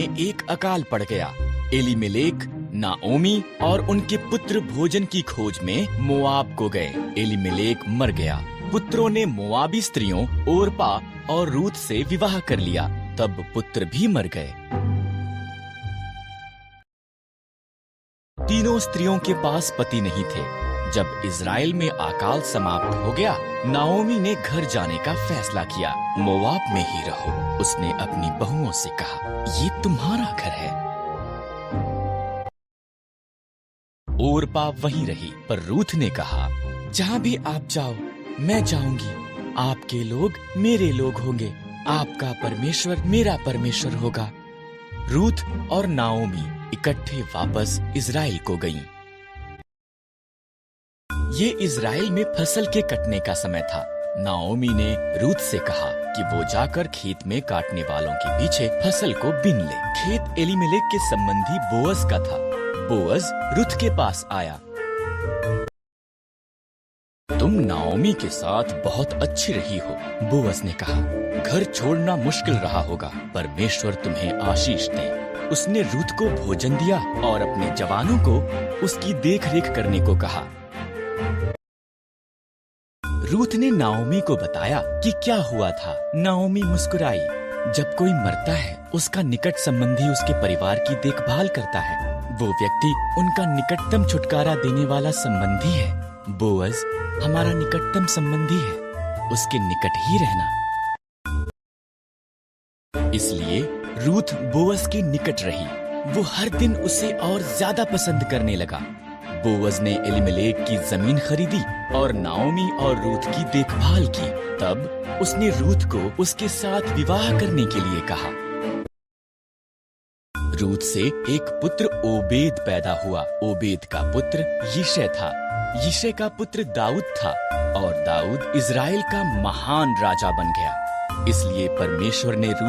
एक अकाल पड़ गया। एलीमेलेक, नाओमी और उनके पुत्र भोजन की खोज में मोआब को गए। एलीमेलेक मर गया। पुत्रों ने मोआबी स्त्रियों ओरपा और रूत से विवाह कर लिया। तब पुत्र भी मर गए। तीनों स्त्रियों के पास पति नहीं थे। जब इज़राइल में अकाल समाप्त हो गया, नाओमी ने घर जाने का फैसला किया। मोआब में ही रहो। उसने अपनी बहुओं से कहा, ये तुम्हारा घर है। ओरपा वहीं रही, पर रूथ ने कहा, जहाँ भी आप जाओ मैं जाऊंगी। आपके लोग मेरे लोग होंगे, आपका परमेश्वर मेरा परमेश्वर होगा। रूथ और नाओमी इकट्ठे वापस इज़राइल को गईं। ये इज़राइल में फसल के कटने का समय था। नाओमी ने रूथ से कहा कि वो जाकर खेत में काटने वालों के पीछे फसल को बीन ले। खेत एलीमेलेक के संबंधी बोअज का था। बोअज रूथ के पास आया। तुम नाओमी के साथ बहुत अच्छी रही हो, बोअज ने कहा। घर छोड़ना मुश्किल रहा होगा, परमेश्वर तुम्हें आशीष दे। उसने रूथ को भोजन दिया और अपने जवानों को उसकी देखरेख करने को कहा। रूथ ने नाओमी को बताया कि क्या हुआ था। नाओमी मुस्कुराई। जब कोई मरता है, उसका निकट संबंधी उसके परिवार की देखभाल करता है। वो व्यक्ति उनका निकटतम छुटकारा देने वाला संबंधी है। बोअज हमारा निकटतम संबंधी है, उसके निकट ही रहना। इसलिए रूथ बोअज के निकट रही। वो हर दिन उसे और ज्यादा पसंद करने लगा। बोअज ने एलीमेलेक की जमीन खरीदी और नाओमी और रूथ की देखभाल की। तब उसने रूथ को उसके साथ विवाह करने के लिए कहा। रूथ से एक पुत्र ओबेद पैदा हुआ। ओबेद का पुत्र यिशै था। यिशै का पुत्र दाऊद था और दाऊद इज़राइल का महान राजा बन गया। इसलिए परमेश्वर ने रूथ